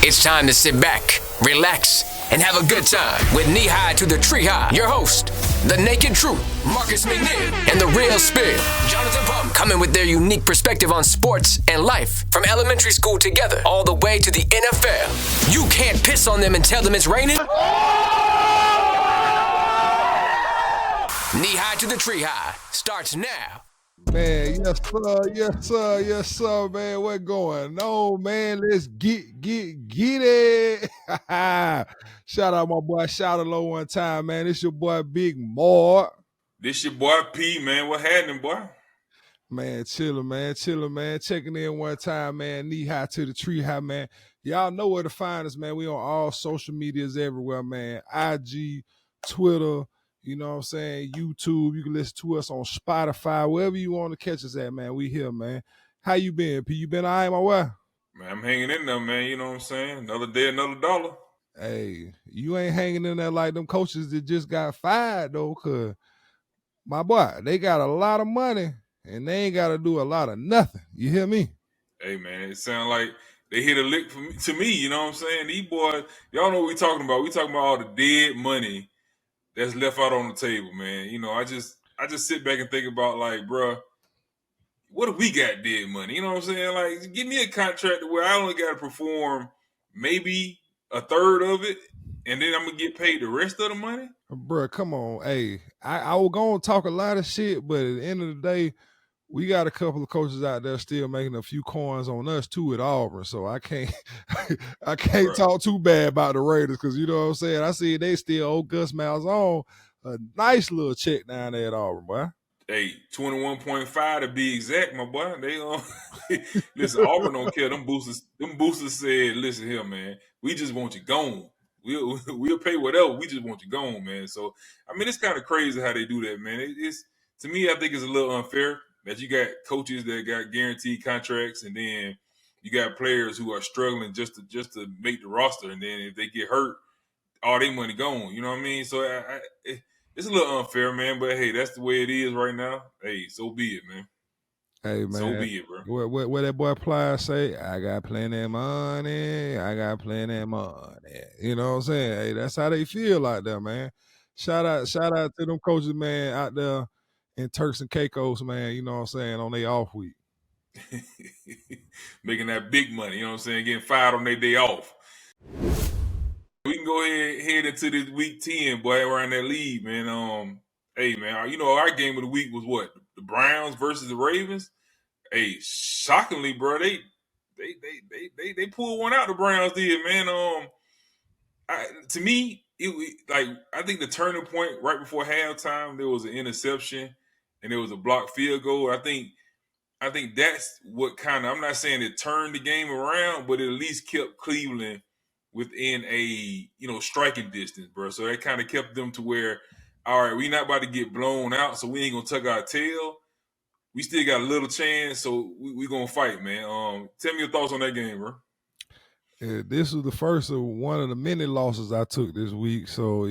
It's time to sit back, relax, and have a good time with Knee High to the Tree High. Your host, the Naked Truth, Marcus McNeil, and the Real Spill, Jonathan Pump, coming with their unique perspective on sports and life from elementary school together all the way to the NFL. You can't piss on them and tell them it's raining. Knee High to the Tree High starts now. Man, yes, sir, man. What going on, man? Let's get it. Shout out my boy, shout out low one time, man. It's your boy, Big Mar. This your boy, P, man. What happening, boy? Man, chillin', man. Checking in one time, man. Knee high to the tree high, man. Y'all know where to find us, man. We on all social medias everywhere, man. IG, Twitter, you know what I'm saying? YouTube. You can listen to us on Spotify, wherever you want to catch us at, man. We here, man. How you been, P? You been all right, my boy? Man, I'm hanging in there, man. You know what I'm saying? Another day, another dollar. Hey, you ain't hanging in there like them coaches that just got fired, though, because, my boy, they got a lot of money, and they ain't got to do a lot of nothing. You hear me? Hey, man, it sound like they hit a lick to me, you know what I'm saying? These boys, y'all know what we talking about. We talking about all the dead money that's left out on the table, man. You know, I just sit back and think about, like, bruh, what if we got dead money? You know what I'm saying? Like, give me a contract where I only got to perform maybe a third of it, and then I'm going to get paid the rest of the money? Bruh, come on. Hey, I was going to talk a lot of shit, but at the end of the day, we got a couple of coaches out there still making a few coins on us too at Auburn, so I can't talk too bad about the Raiders because you know what I'm saying. I see they still owe Gus Malzahn a nice little check down there at Auburn, boy. Hey, 21.5 to be exact, my boy. They listen. Auburn don't care. Them boosters said, "Listen here, man. We just want you gone. We'll pay whatever. We just want you gone, man." So I mean, it's kind of crazy how they do that, man. It's to me, I think it's a little unfair that you got coaches that got guaranteed contracts, and then you got players who are struggling just to make the roster, and then if they get hurt, all their money gone. You know what I mean? So it's a little unfair, man. But hey, that's the way it is right now. Hey, so be it, man. Hey, man. So be it, bro. What that boy Pliers say? I got plenty of money. I got plenty of money. You know what I'm saying? Hey, that's how they feel out there, man. Shout out to them coaches, man, out there in Turks and Caicos, man, you know what I'm saying, on their off week. Making that big money, you know what I'm saying, getting fired on their day off. We can go head into this week 10, boy, around that league, man. Hey, man, you know, our game of the week was what? The Browns versus the Ravens. Hey, shockingly, bro, they pulled one out, the Browns did, man. To me, I think the turning point right before halftime, there was an interception and there was a blocked field goal. I think that's what kind of, I'm not saying it turned the game around, but it at least kept Cleveland within a, striking distance, bro. So that kind of kept them to where, all right, we're not about to get blown out, so we ain't going to tuck our tail. We still got a little chance, so we going to fight, man. Tell me your thoughts on that game, bro. Yeah, this was the first of one of the many losses I took this week. So,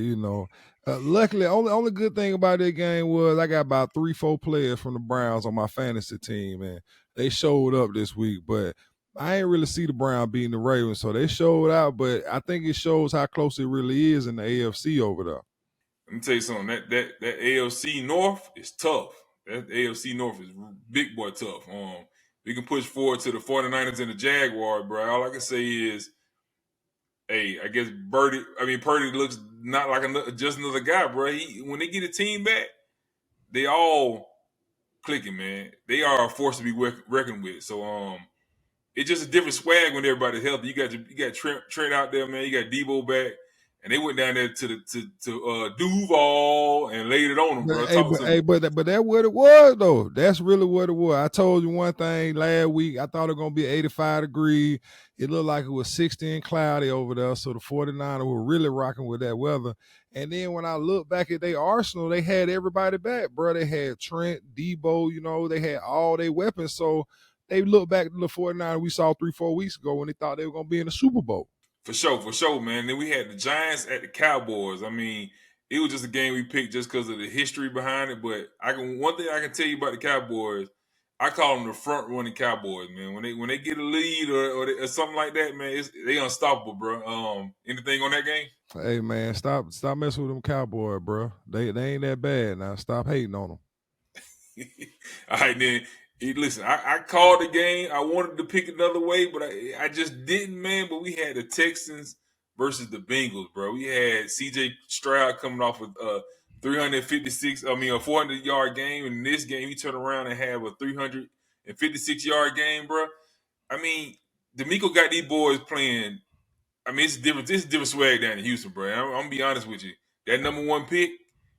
luckily, only good thing about that game was I got about 3-4 players from the Browns on my fantasy team, and they showed up this week. But I ain't really see the Browns beating the Ravens, so they showed out. But I think it shows how close it really is in the AFC over there. Let me tell you something. That AFC North is tough. That AFC North is big boy tough. We can push forward to the 49ers and the Jaguars, bro. All I can say is, hey, I guess Purdy looks not like just another guy, bro. When they get a team back, they all clicking, man. They are a force to be reckoned with. So, it's just a different swag when everybody's healthy. You got Trent out there, man. You got Debo back. And they went down there to Duval and laid it on them, bro. But that's what it was, though. That's really what it was. I told you one thing last week. I thought it was going to be 85 degrees. It looked like it was 60 and cloudy over there. So the 49ers were really rocking with that weather. And then when I look back at their arsenal, they had everybody back, bro. They had Trent, Debo, they had all their weapons. So they look back to the 49ers we saw 3-4 weeks ago when they thought they were going to be in the Super Bowl. For sure, man. Then we had the Giants at the Cowboys. I mean, it was just a game we picked just because of the history behind it. But one thing I can tell you about the Cowboys, I call them the front running Cowboys, man. When they get a lead or something like that, man, they unstoppable, bro. Anything on that game? Hey man, stop messing with them Cowboys, bro. They ain't that bad now. Stop hating on them. All right, then. Listen, I called the game. I wanted to pick another way, but I just didn't, man. But we had the Texans versus the Bengals, bro. We had C.J. Stroud coming off with 400-yard game. In this game, he turned around and had a 356-yard game, bro. I mean, D'Amico got these boys playing. I mean, it's different. It's different swag down in Houston, bro. I'm gonna be honest with you. That number one pick,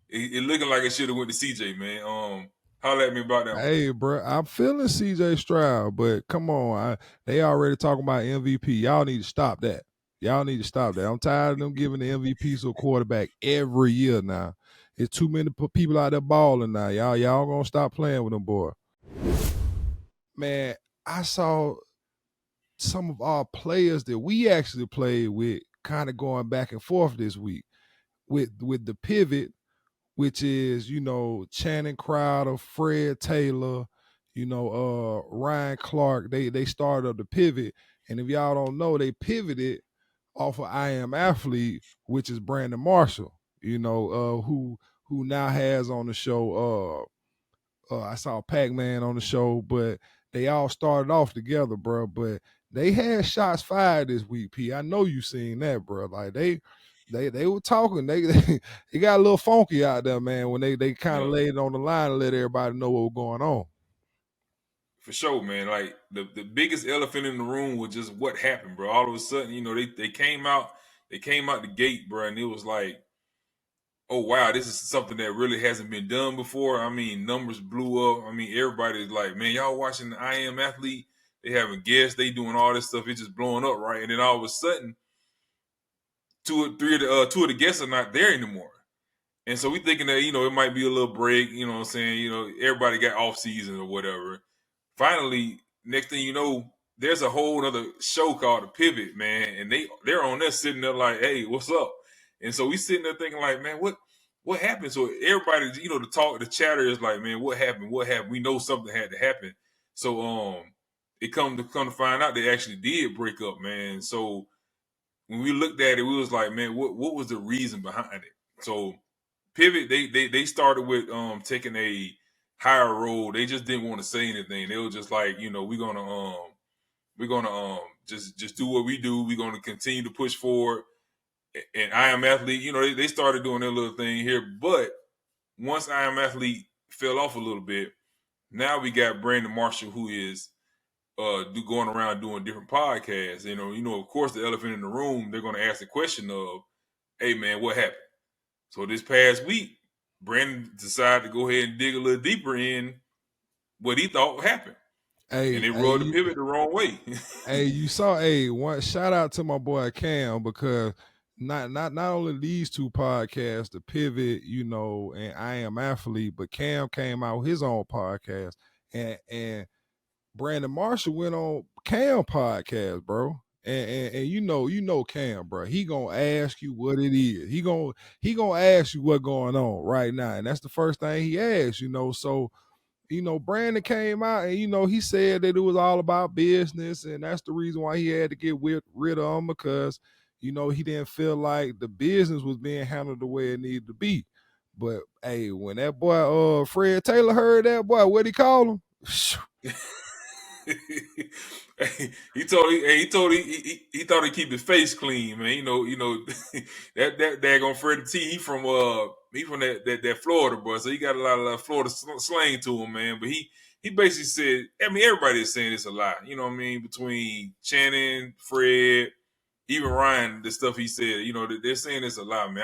it looking like it should have went to CJ, man. Holler at me about that one. Hey, bro, I'm feeling CJ Stroud, but come on, they already talking about MVP. Y'all need to stop that. I'm tired of them giving the MVP to a quarterback every year now. It's too many people out there balling now. Y'all gonna stop playing with them, boy. Man, I saw some of our players that we actually played with kind of going back and forth this week with the pivot, which is, Channing Crowder, Fred Taylor, Ryan Clark. They started up the pivot. And if y'all don't know, they pivoted off of I Am Athlete, which is Brandon Marshall, who now has on the show. I saw Pac-Man on the show, but they all started off together, bro. But they had shots fired this week, P. I know you seen that, bro. Like they were talking. They got a little funky out there, man, when they kind of laid it on the line and let everybody know what was going on. For sure, man. Like the biggest elephant in the room was just what happened, bro. All of a sudden, they came out the gate, bro, and it was like, oh wow, this is something that really hasn't been done before. I mean, numbers blew up. I mean, everybody's like, man, y'all watching the I Am Athlete? They having guests, they doing all this stuff. It's just blowing up, right? And then all of a sudden, two of the guests are not there anymore. And so we thinking that, it might be a little break, you know what I'm saying? Everybody got off season or whatever. Finally, next thing you know, there's a whole other show called The Pivot, man. And they're on there sitting there like, hey, what's up? And so we sitting there thinking like, man, what happened? So everybody, the chatter is like, man, what happened? What happened? We know something had to happen. So it come to find out they actually did break up, man. So when we looked at it, we was like, man, what was the reason behind it? So Pivot, they started with taking a higher road. They just didn't want to say anything. They were just like, we're gonna just do what we do. We're gonna continue to push forward. And I Am Athlete, they started doing their little thing here. But once I Am Athlete fell off a little bit, now we got Brandon Marshall, who is going around doing different podcasts. Of course, the elephant in the room, they're going to ask the question of, hey, man, what happened? So this past week, Brandon decided to go ahead and dig a little deeper in what he thought happened. Hey, and they rolled the pivot the wrong way. Hey, you saw, one shout out to my boy Cam, because not only these two podcasts, The Pivot, and I Am Athlete, but Cam came out with his own podcast, and Brandon Marshall went on Cam podcast, bro. And you know Cam, bro. He gonna ask you what it is. He gonna ask you what's going on right now, and that's the first thing he asks. So Brandon came out and he said that it was all about business, and that's the reason why he had to get rid of him, because he didn't feel like the business was being handled the way it needed to be. But hey, when that boy Fred Taylor heard that, boy, what'd he call him? he thought he'd keep his face clean, man. that daggone Freddie T. He from that Florida boy, so he got a lot of Florida slang to him, man. But he basically said, I mean, everybody is saying it's a lie. You know what I mean? Between Channing, Fred, even Ryan, the stuff he said, they're saying it's a lie, man.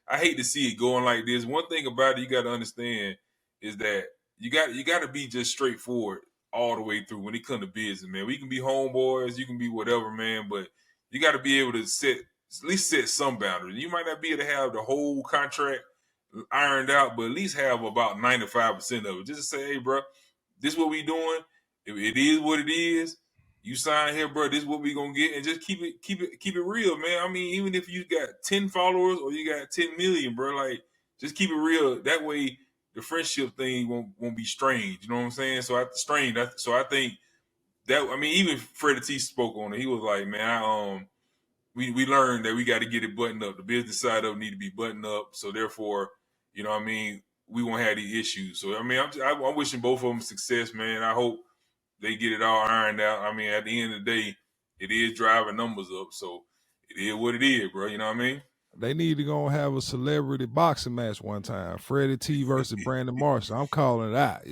I hate to see it going like this. One thing about it you got to understand is that you got to be just straightforward all the way through when it comes to business, man. We can be homeboys, you can be whatever, man, but you got to be able to at least set some boundaries. You might not be able to have the whole contract ironed out, but at least have about 95% of it. Just to say, hey, bro, this is what we doing. It is what it is. You sign here, bro. This is what we gonna get, and just keep it real, man. I mean, even if you got 10 followers or you got 10 million, bro, like just keep it real. That way, the friendship thing won't be strange. You know what I'm saying? So I think that, I mean, even Freddie T spoke on it. He was like, man, we learned that we got to get it buttoned up. The business side of it need to be buttoned up. So therefore, you know what I mean, we won't have these issues. So I mean, I'm wishing both of them success, man. I hope they get it all ironed out. I mean, at the end of the day, it is driving numbers up. So it is what it is, bro. You know what I mean? They need to go and have a celebrity boxing match one time. Freddie T versus Brandon Marshall. I'm calling it out.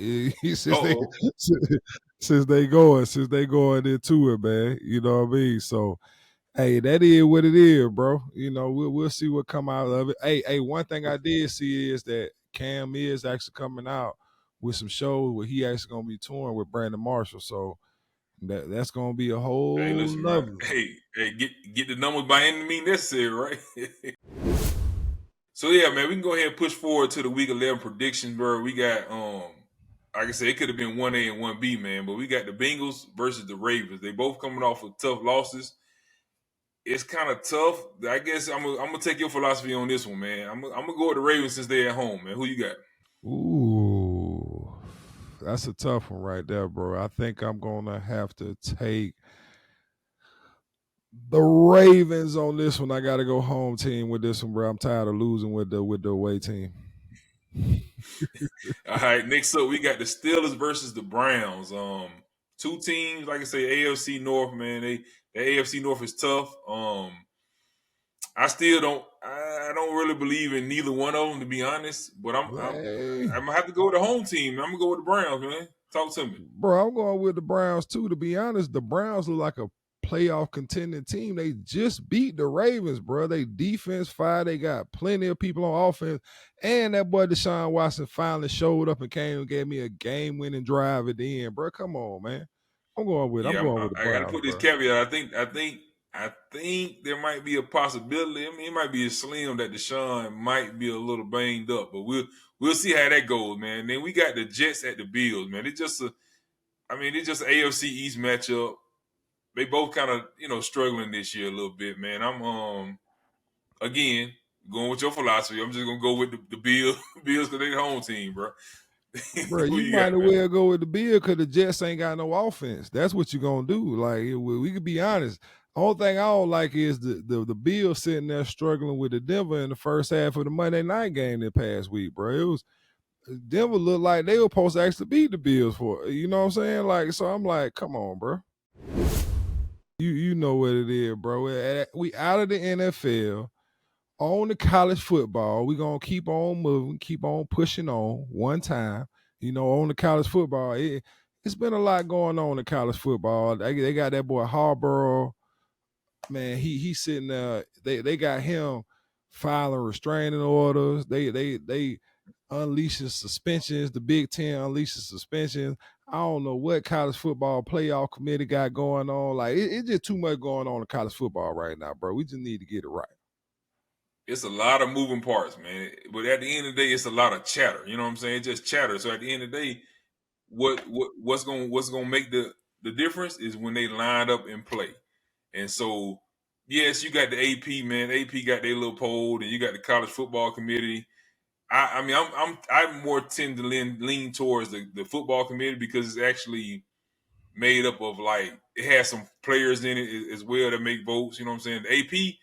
Since they going into it, man. You know what I mean? So, hey, that is what it is, bro. You know, we'll see what come out of it. Hey, one thing I did see is that Cam is actually coming out with some shows where he actually gonna be touring with Brandon Marshall. So that's gonna be a whole listen, nother. Hey, get the numbers by any means necessary, right? So yeah, man, we can go ahead and push forward to the week 11 predictions, bro. We got like I said, it could have been 1A and 1B, man, but we got the Bengals versus the Ravens. They both coming off of tough losses. It's kind of tough. I guess I'm gonna take your philosophy on this one, man. I'm gonna go with the Ravens since they're at home, man. Who you got? Ooh, that's a tough one right there, bro. I think I'm gonna have to take the Ravens on this one. I got to go home team with this one, bro. I'm tired of losing with the away team. All right, next up we got the Steelers versus the Browns. Two teams, like I say, AFC North, man. The AFC North is tough. I still don't really believe in neither one of them, to be honest. But I'm gonna have to go with the home team. I'm gonna go with the Browns, man. Talk to me, bro. I'm going with the Browns too. To be honest, the Browns look like a playoff contending team. They just beat the Ravens, bro. They defense fire. They got plenty of people on offense. And that boy Deshaun Watson finally showed up and came and gave me a game-winning drive at the end, bro. Come on, man. I'm going with the Browns. I got to put this caveat. I think there might be a possibility. I mean, it might be a slim that Deshaun might be a little banged up, but we'll see how that goes, man. Then we got the Jets at the Bills, man. It's just an AFC East matchup. They both kind of, struggling this year a little bit, man. I'm again going with your philosophy. I'm just gonna go with the Bills because they're the home team, bro. Bro, you might as well go with the Bills because the Jets ain't got no offense. That's what you're gonna do. Like we could be honest. The only thing I don't like is the Bills sitting there struggling with the Denver in the first half of the Monday night game that past week, bro. It was Denver looked like they were supposed to actually beat the Bills for it. You know what I'm saying? Like, so I'm like, come on, bro. You know what it is, bro. We out of the NFL, on the college football. We're going to keep on moving, keep on pushing on one time. On the college football, it's been a lot going on in college football. They got that boy Harbaugh. Man, he's sitting there. They got him filing restraining orders. They unleashing suspensions. The Big Ten unleashes suspensions. I don't know what college football playoff committee got going on. Like, it's just too much going on in college football right now, bro. We just need to get it right. It's a lot of moving parts, man. But at the end of the day, it's a lot of chatter. You know what I'm saying? It's just chatter. So at the end of the day, what's gonna make the difference is when they line up and play. And so, yes, you got the AP, man. AP got their little poll, and you got the college football committee. I'm more tend to lean towards the football committee because it's actually made up of, like, it has some players in it as well that make votes. You know what I'm saying? The AP,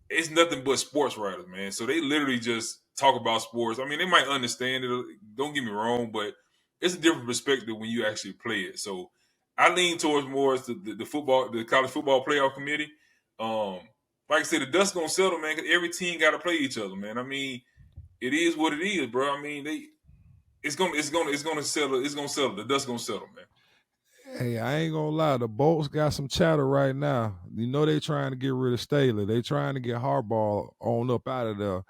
it's nothing but sports writers, man. So they literally just talk about sports. I mean, they might understand it. Don't get me wrong, but it's a different perspective when you actually play it. So I lean towards more as the college football playoff committee. Like I said, the dust gonna settle, man. Cause every team got to play each other, man. I mean, it is what it is, bro. I mean, it's gonna settle. It's gonna settle. The dust gonna settle, man. Hey, I ain't gonna lie. The Bolts got some chatter right now. They trying to get rid of Staley. They trying to get Harbaugh on up out of there,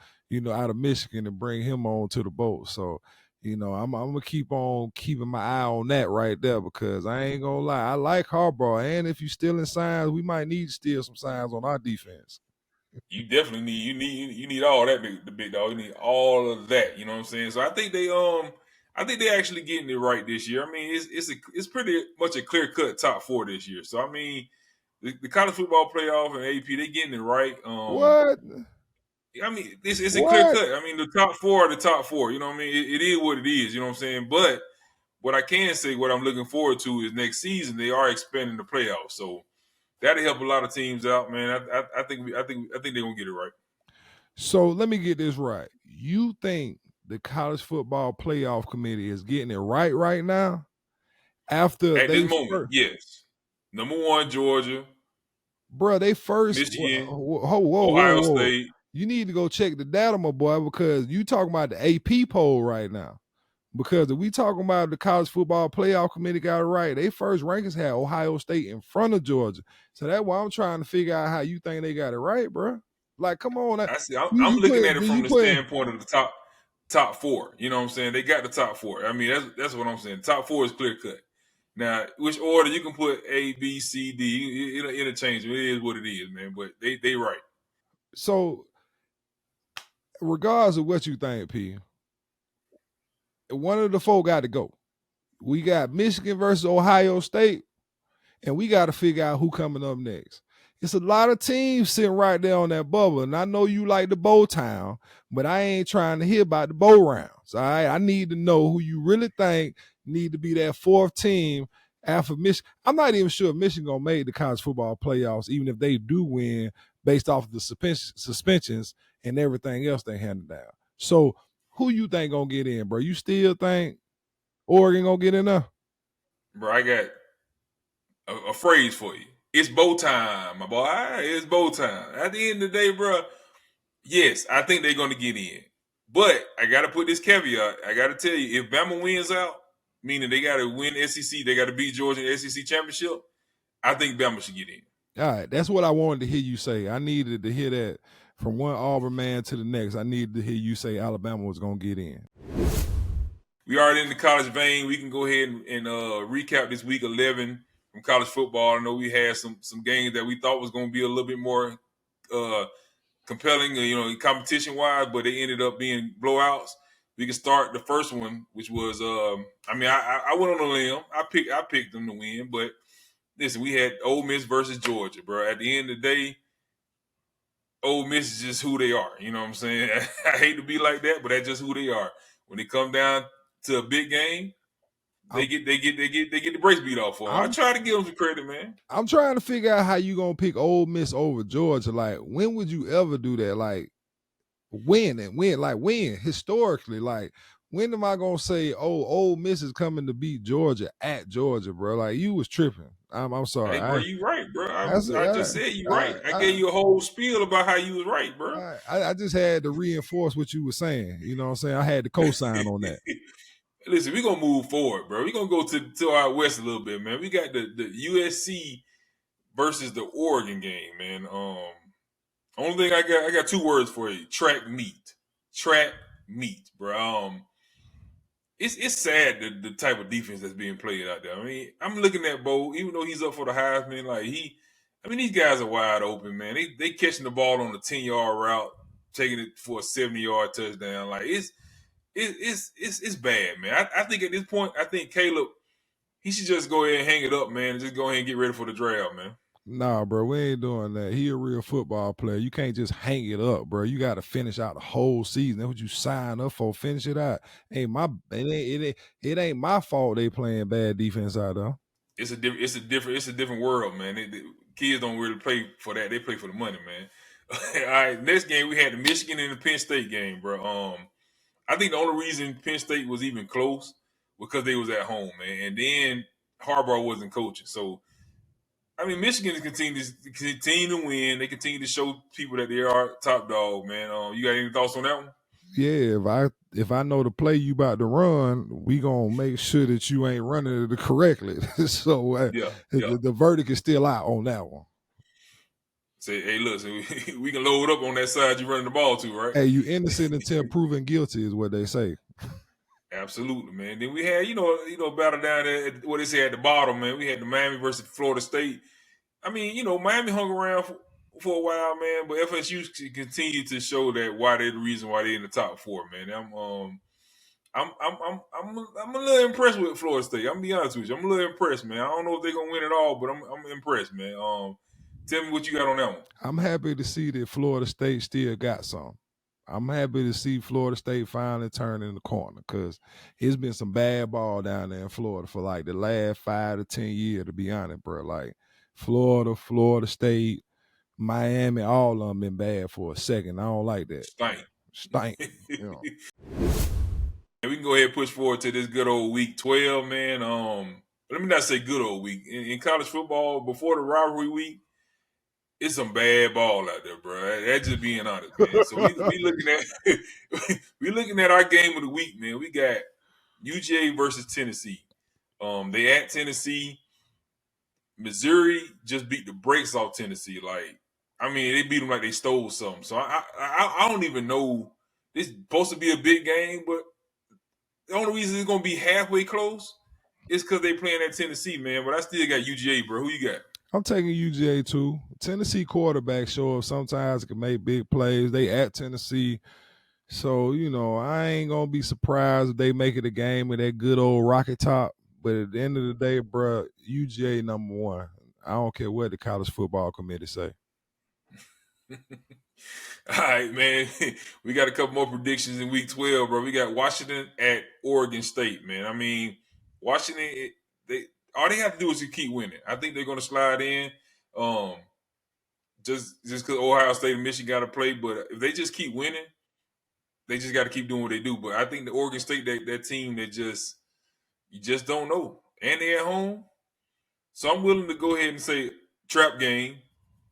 out of Michigan and bring him on to the Bolts. So, I'm gonna keep on keeping my eye on that right there because I ain't gonna lie. I like Harbaugh, and if you stealing signs, we might need to steal some signs on our defense. You definitely need all that, the big dog. You need all of that. You know what I'm saying? So I think they're actually getting it right this year. I mean, it's pretty much a clear cut top 4 this year. So I mean, the college football playoff and AP, they getting it right. What? I mean, it's a clear cut. I mean, the top four are the top four. You know what I mean? It is what it is. You know what I'm saying? But what I can say, what I'm looking forward to is next season they are expanding the playoffs, so that'll help a lot of teams out, man. I think they're gonna get it right. So let me get this right. You think the college football playoff committee is getting it right now? After at this moment, yes. Number one, Georgia. Bro, they first Michigan, Ohio State. You need to go check the data, my boy, because you talking about the AP poll right now. Because if we talking about the college football playoff committee got it right, they first rankings had Ohio State in front of Georgia. So that's why I'm trying to figure out how you think they got it right, bro. Like, come on. I see. I'm looking at it from the standpoint of the top four. You know what I'm saying? They got the top four. I mean, that's what I'm saying. Top four is clear cut. Now, which order you can put A, B, C, D, it'll interchange. It is what it is, man. But they right. So, regardless of what you think, P, one of the four got to go. We got Michigan versus Ohio State, and we got to figure out who coming up next. It's a lot of teams sitting right there on that bubble, and I know you like the bow town, but I ain't trying to hear about the bow rounds, all right? I need to know who you really think need to be that fourth team after Michigan. I'm not even sure if Michigan going to make the college football playoffs, even if they do win based off of the suspensions and everything else they handed down. So who you think going to get in, bro? You still think Oregon going to get in there? Bro, I got a phrase for you. It's bow time, my boy. It's bow time. At the end of the day, bro, yes, I think they're going to get in. But I got to put this caveat. I got to tell you, if Bama wins out, meaning they got to win SEC, they got to beat Georgia in the SEC championship, I think Bama should get in. All right, that's what I wanted to hear you say. I needed to hear that from one Auburn man to the next. I needed to hear you say Alabama was going to get in. We already in the college vein. We can go ahead and recap this week 11 from college football. I know we had some games that we thought was going to be a little bit more compelling, competition-wise, but they ended up being blowouts. We can start the first one, which was, I went on a limb. I picked them to win, but listen, we had Ole Miss versus Georgia, bro. At the end of the day, Ole Miss is just who they are. You know what I'm saying? I hate to be like that, but that's just who they are. When they come down to a big game, they get the brakes beat off for them. I try to give them some credit, man. I'm trying to figure out how you gonna pick Ole Miss over Georgia. Like, when would you ever do that? Like, when historically? Like, when am I gonna say, oh, Ole Miss is coming to beat Georgia at Georgia, bro? Like, you was tripping. I'm sorry. Hey, bro, you right, bro. I just said you right. I gave you a whole spiel about how you was right, bro. I just had to reinforce what you were saying. You know what I'm saying? I had to co-sign on that. Listen, we're going to move forward, bro. We're going to go to our west a little bit, man. We got the USC versus the Oregon game, man. Only thing I got two words for you. Track meet, bro. It's sad the type of defense that's being played out there. I mean, I'm looking at Bo, even though he's up for the Heisman, like these guys are wide open, man. They catching the ball on the 10-yard route, taking it for a 70-yard touchdown. Like, it's bad, man. I think at this point, I think Caleb, he should just go ahead and hang it up, man, and just go ahead and get ready for the draft, man. Nah, bro, we ain't doing that. He a real football player. You can't just hang it up, bro. You got to finish out the whole season. That's what you sign up for. Finish it out. It ain't my fault they playing bad defense out there. It's a different world, man. Kids don't really play for that. They play for the money, man. All right, next game we had the Michigan and the Penn State game, bro. I think the only reason Penn State was even close because they was at home, man. And then Harbaugh wasn't coaching. So, I mean, Michigan continue to win. They continue to show people that they are top dog, man. You got any thoughts on that one? Yeah, if I know the play you about to run, we gonna make sure that you ain't running it correctly. So the verdict is still out on that one. Say, hey, look, so we can load up on that side you're running the ball to, right? Hey, you innocent until proven guilty is what they say. Absolutely, man. Then we had, battle down there at what they say at the bottom, man. We had the Miami versus Florida State. I mean, Miami hung around for a while, man, but FSU continue to show that why they're the reason why they're in the top four, man. I'm a little impressed with Florida State. I'm gonna be honest with you. I'm a little impressed, man. I don't know if they're gonna win it all, but I'm impressed, man. Tell me what you got on that one. I'm happy to see that Florida State still got some. I'm happy to see Florida State finally turning the corner because it's been some bad ball down there in Florida for like the last 5 to 10 years, to be honest, bro. Like Florida State, Miami, all of them been bad for a second. I don't like that. Stank. You know. And we can go ahead and push forward to this good old week 12, man. Let me not say good old week. In college football, before the rivalry week, it's some bad ball out there, bro. That's just being honest, man. So we looking at our game of the week, man. We got UGA versus Tennessee. They at Tennessee. Missouri just beat the brakes off Tennessee. Like, I mean, they beat them like they stole something. So I don't even know. This is supposed to be a big game, but the only reason it's gonna be halfway close is because they playing at Tennessee, man. But I still got UGA, bro. Who you got? I'm taking UGA too. Tennessee quarterback show up sometimes can make big plays. They at Tennessee. So, you know, I ain't going to be surprised if they make it a game with that good old Rocket Top. But at the end of the day, bro, UGA number one. I don't care what the college football committee say. All right, man. We got a couple more predictions in week 12, bro. We got Washington at Oregon State, man. I mean, Washington, all they have to do is to keep winning. I think they're going to slide in. Just because Ohio State and Michigan got to play, but if they just keep winning, they just got to keep doing what they do. But I think the Oregon State, that team that you just don't know. And they're at home. So I'm willing to go ahead and say trap game.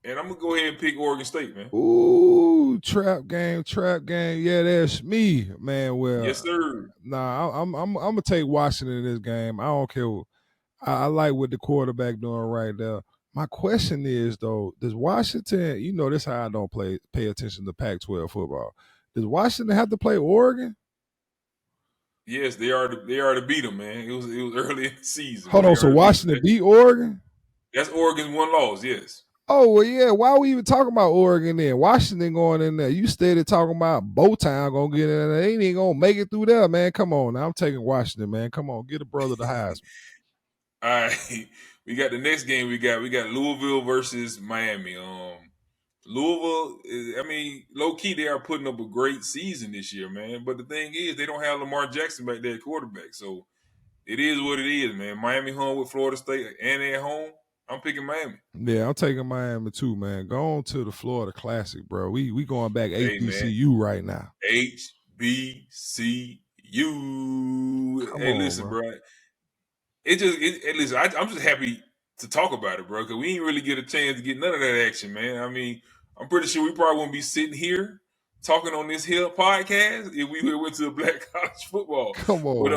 And I'm going to go ahead and pick Oregon State, man. Ooh, trap game. Yeah, that's me, man. Well, yes, sir. Nah, I'm going to take Washington in this game. I don't care. I like what the quarterback doing right there. My question is, though, does Washington, you know, this is how I don't pay attention to Pac-12 football. Does Washington have to play Oregon? Yes, they are to beat them, man. It was early in the season. Hold on, so Washington beat Oregon? That's Oregon's one loss, yes. Oh, well, yeah. Why are we even talking about Oregon then? Washington going in there. You steady talking about Bowtown going to get in there. They ain't even going to make it through there, man. Come on. Now I'm taking Washington, man. Come on. Get a brother the Heisman. All right. We got the next game we got Louisville versus Miami. Louisville, I mean, low-key, they are putting up a great season this year, man. But the thing is, they don't have Lamar Jackson back there at quarterback. So it is what it is, man. Miami home with Florida State and they're at home. I'm picking Miami. Yeah, I'm taking Miami too, man. Go on to the Florida Classic, bro. We going back HBCU right now. HBCU. Hey, listen, bro. Listen, I'm just happy to talk about it, bro, because we ain't really get a chance to get none of that action, man. I mean, I'm pretty sure we probably wouldn't be sitting here talking on this here podcast if we went to a black college football. Come on, but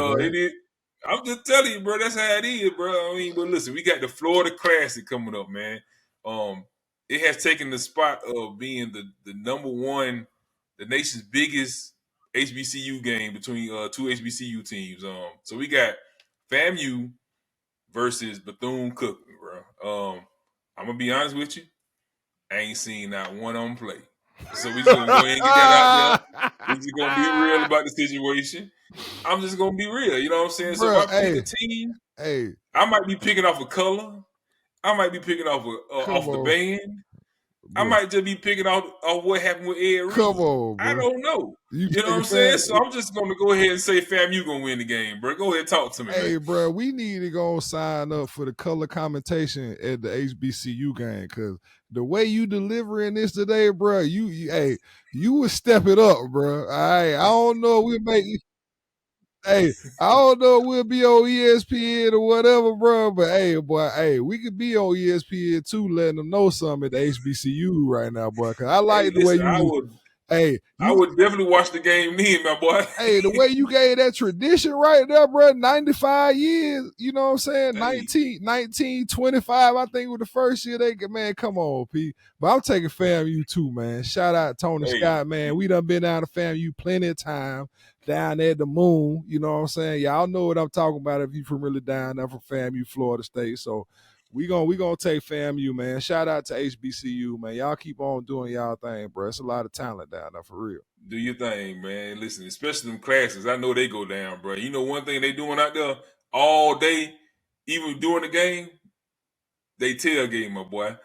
I'm just telling you, bro, that's how it is, bro. I mean, but listen, we got the Florida Classic coming up, man. It has taken the spot of being the number one, the nation's biggest HBCU game between two HBCU teams. So we got FAMU versus Bethune-Cookman, bro. I'm gonna be honest with you, I ain't seen not one of them play. So we just gonna go ahead and get that out there. We just gonna be real about the situation. I'm just gonna be real, you know what I'm saying? So if I pick a team, I might be picking off a color. I might be picking off the band. Bro. I might just be picking off what happened with Ed Reed. Come on, bro. I don't know. You know what I'm saying? So I'm just going to go ahead and say FAMU going to win the game, bro. Go ahead and talk to me, Hey, man. bro, we need to go sign up for the color commentation at the HBCU game because the way you delivering this today, bro, you would step it up, bro. All right, I don't know. We'll make you. Hey, I don't know if we'll be on ESPN or whatever, bro, but hey, we could be on ESPN too, letting them know something at the HBCU right now, boy. Cause I like the way you. I would definitely watch the game then, my boy. Hey, the way you gave that tradition right there, bro, 95 years, you know what I'm saying? 1925, I think was the first year man, come on, P. But I'm taking FAMU too, man. Shout out Tony Scott, man. We done been down to FAMU plenty of time. Down there at the moon, you know what I'm saying? Y'all know what I'm talking about if you from really down there from FAMU, Florida State. So we gonna take FAMU, man. Shout out to HBCU, man. Y'all keep on doing y'all thing, bro. It's a lot of talent down there for real. Do your thing, man. Listen, especially them classes. I know they go down, bro. You know one thing they doing out there all day, even during the game, they tailgate, my boy.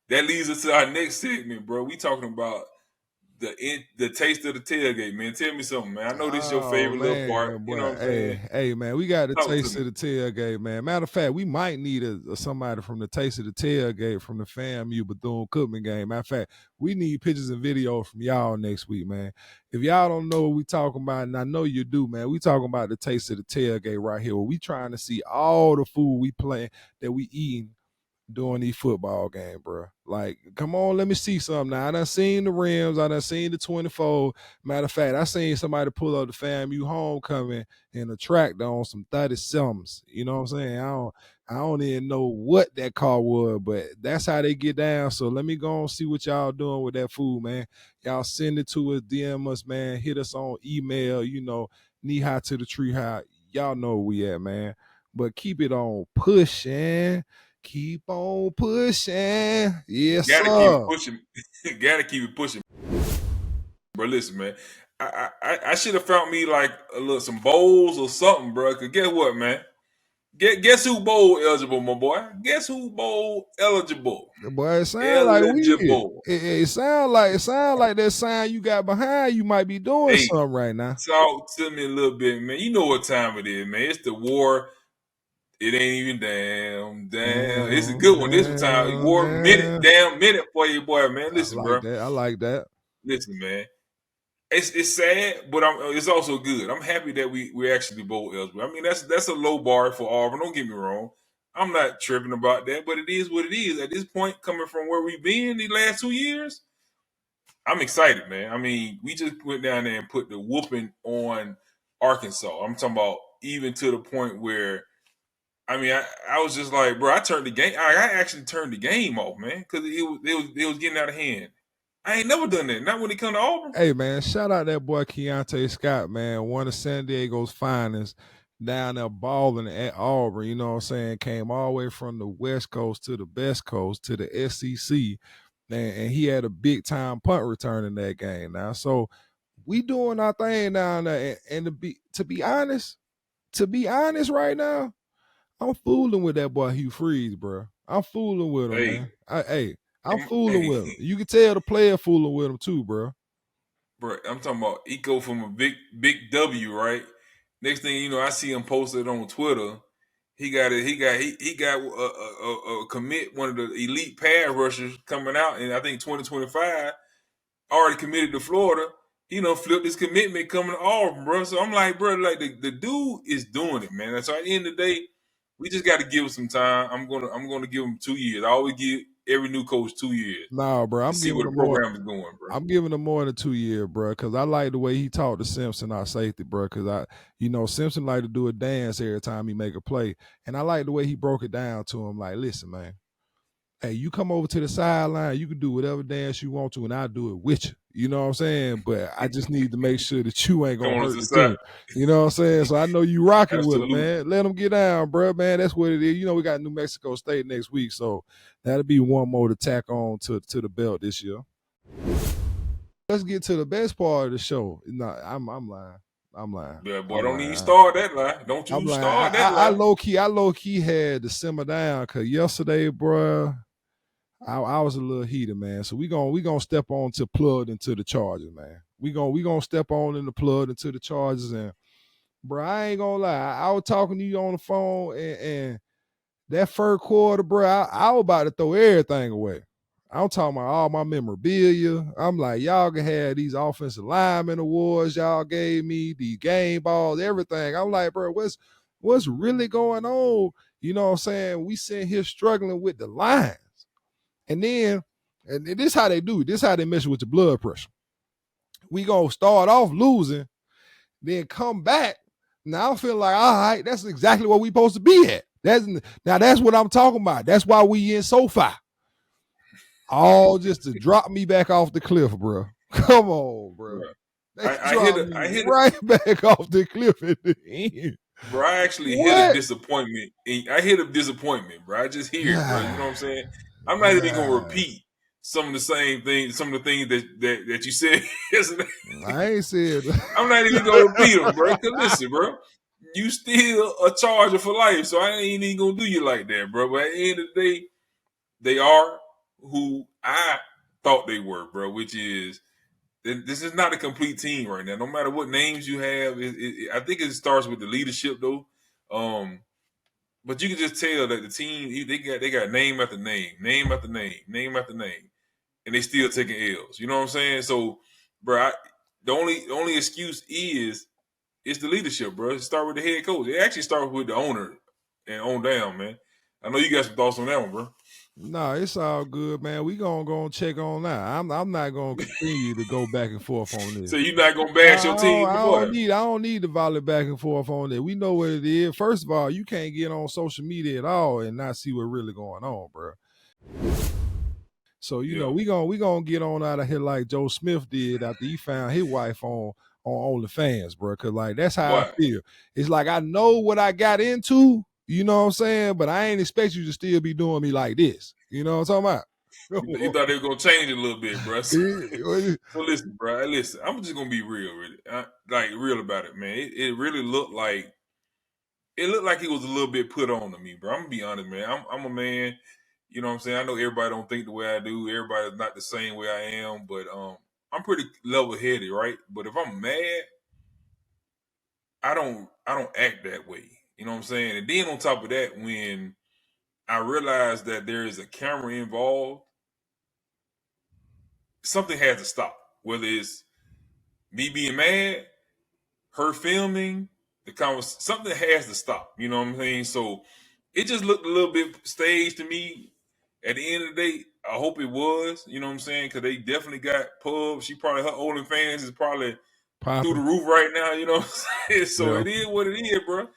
That leads us to our next segment, bro. We talking about the taste of the tailgate, man. Tell me something, man. I know this is your Oh favorite little part. man, You know boy. what I'm saying? Hey, man, we got the Talk to taste me. of the tailgate, man. Matter of fact, we might need somebody from the taste of the tailgate from the FAMU Bethune-Cookman game. Matter of fact, we need pictures and videos from y'all next week, man. If y'all don't know what we talking about, and I know you do, man, we talking about the taste of the tailgate right here. We trying to see all the food we playing that we eating during these football game, bro. Like, come on, let me see something now. I done seen the rims. I done seen the 24. Matter of fact, I seen somebody pull up the FAMU homecoming in a tractor on some 37s. You know what I'm saying? I don't even know what that car was, but that's how they get down. So let me go and see what y'all doing with that food, man. Y'all send it to us, DM us, man. Hit us on email, knee high to the tree high. Y'all know where we at, man. But keep it on pushing. Keep on pushing. Yes, Gotta sir. keep it pushing. Gotta keep it pushing. Bro, listen, man. I should have found me like some bowls or something, bro. Cause guess what, man? Guess who bowl eligible, my boy? Guess who bowl eligible? Boy, it sound like eligible. It sound like that sign you got behind you might be doing something right now. Talk to me a little bit, man. You know what time it is, man. It's the war. It ain't even damn. It's a good one. This time, war minute for you, boy, man. Listen, bro. I like that. Listen, man. It's sad, but it's also good. I'm happy that we actually bowl eligible. I mean, that's a low bar for Auburn. Don't get me wrong. I'm not tripping about that, but it is what it is. At this point, coming from where we've been the last 2 years, I'm excited, man. I mean, we just went down there and put the whooping on Arkansas. I'm talking about even to the point where, I mean, I was just like, bro, I turned the game. I actually turned the game off, man, because it was getting out of hand. I ain't never done that. Not when it come to Auburn. Hey, man, shout out that boy Keontae Scott, man. One of San Diego's finest down there balling at Auburn. You know what I'm saying? Came all the way from the West Coast to the Best Coast to the SEC. And he had a big-time punt return in that game now. So we doing our thing down there. And to be honest right now, I'm fooling with that boy Hugh Freeze, bro. I'm fooling with him, man. I'm fooling with him. You can tell the player fooling with him too, bro. Bro, I'm talking about Eco from a big W, right? Next thing you know, I see him posted on Twitter. He got a commit, one of the elite pass rushers coming out, and I think 2025 already committed to Florida. He flipped his commitment coming to Auburn, bro. So I'm like, bro, like the dude is doing it, man. So at the end of the day, we just got to give him some time. I'm gonna give him 2 years. I always give every new coach 2 years. Nah, bro, I'm see giving where the program is going, bro. I'm giving him more than 2 years, bro, because I like the way he talked to Simpson, our safety, bro. Because Simpson like to do a dance every time he make a play, and I like the way he broke it down to him. Like, listen, man, hey, you come over to the sideline, you can do whatever dance you want to, and I'll do it with you. You know what I'm saying? But I just need to make sure that you ain't gonna hurt the team. You know what I'm saying? So I know you rocking with him, man. Let him get down, bro, man. That's what it is. We got New Mexico State next week, so that'll be one more to tack on to the belt this year. Let's get to the best part of the show. No, I'm lying. I'm lying. Yeah, boy, don't even start that lie. Don't you start that lie. I low key had to simmer down because yesterday, bro, I was a little heated, man. So we gonna step on to plugged into the Chargers, man. We gonna step on in the plugged into the Chargers, and bro, I ain't gonna lie. I was talking to you on the phone, and that first quarter, bro, I was about to throw everything away. I'm talking about all my memorabilia. I'm like, y'all can have these offensive lineman awards y'all gave me, the game balls, everything. I'm like, bro, what's really going on? You know what I'm saying? We sitting here struggling with the lines. And then, and this is how they do it. This is how they mess with your blood pressure. We gonna start off losing, then come back. Now I feel like, all right, that's exactly where we supposed to be at. That's what I'm talking about. That's why we in SoFi. All just to drop me back off the cliff, bro. Come on, bro. I hit right back off the cliff at the end. Bro, I actually hit a disappointment. I hit a disappointment, bro. I just hear it, bro. You know what I'm saying? I'm not even gonna repeat some of the same things, some of the things that you said yesterday. I ain't said. I'm not even gonna repeat them, bro. Cause listen, bro, you still a Charger for life, so I ain't even gonna do you like that, bro. But at the end of the day, they are who I thought they were, bro. Which is this is not a complete team right now. No matter what names you have, I think it starts with the leadership though. But you can just tell that the team they got name after name, name after name, name after name, and they still taking L's. You know what I'm saying? So, bro, the only excuse is it's the leadership, bro. It start with the head coach. It actually starts with the owner and on down, man. I know you got some thoughts on that one, bro. No, it's all good, man. We gonna go and check on that. I'm not gonna continue to go back and forth on this. So you're not gonna bash your team? I don't need to volley back and forth on it. We know what it is. First of all, you can't get on social media at all and not see what's really going on, bro. So you know we gonna get on out of here like Joe Smith did after he found his wife on OnlyFans, bro. Cause like that's how I feel. It's like I know what I got into. You know what I'm saying? But I ain't expect you to still be doing me like this. You know what I'm talking about? You thought they were going to change it a little bit, bro. So listen, bro. Listen, I'm just going to be real with it. Real about it, man. It really looked like it was a little bit put on to me, bro. I'm going to be honest, man. I'm a man. You know what I'm saying? I know everybody don't think the way I do. Everybody's not the same way I am. But I'm pretty level-headed, right? But if I'm mad, I don't act that way. You know what I'm saying? And then on top of that, when I realized that there is a camera involved, something has to stop. Whether it's me being mad, her filming, something has to stop. You know what I'm saying? So it just looked a little bit staged to me. At the end of the day, I hope it was. You know what I'm saying? Because they definitely got pubs. Her OnlyFans is probably through the roof right now. You know what I'm saying? So It is what it is, bro.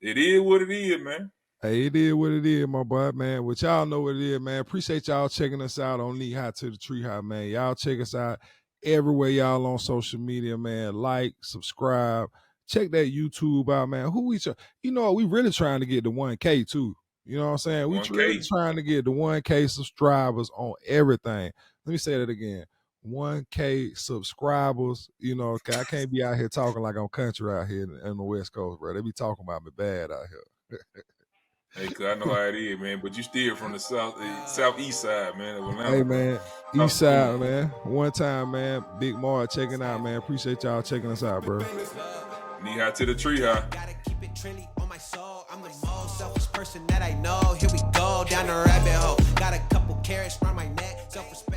It is what it is, man. Hey, it is what it is, my boy, man. Which y'all know what it is, man. Appreciate y'all checking us out on Knee High to the Tree High, man. Y'all check us out everywhere y'all on social media, man. Like, subscribe. Check that YouTube out, man. You know, we really trying to get to 1K, too. You know what I'm saying? We really trying to get to 1K subscribers on everything. Let me say that again. 1K subscribers, you know, I can't be out here talking like I'm country out here in the West Coast, bro. They be talking about me bad out here. Hey, cause I know how it is, man. But you still from the southeast side, man. Hey, man, east side, man. One time, man. Big Mark checking out, man. Appreciate y'all checking us out, bro. Knee High to the Tree High. Gotta keep it trendy on my soul. I'm the most selfish person that I know. Here we go down the rabbit hole. Got a couple carrots around my neck. Self-respect.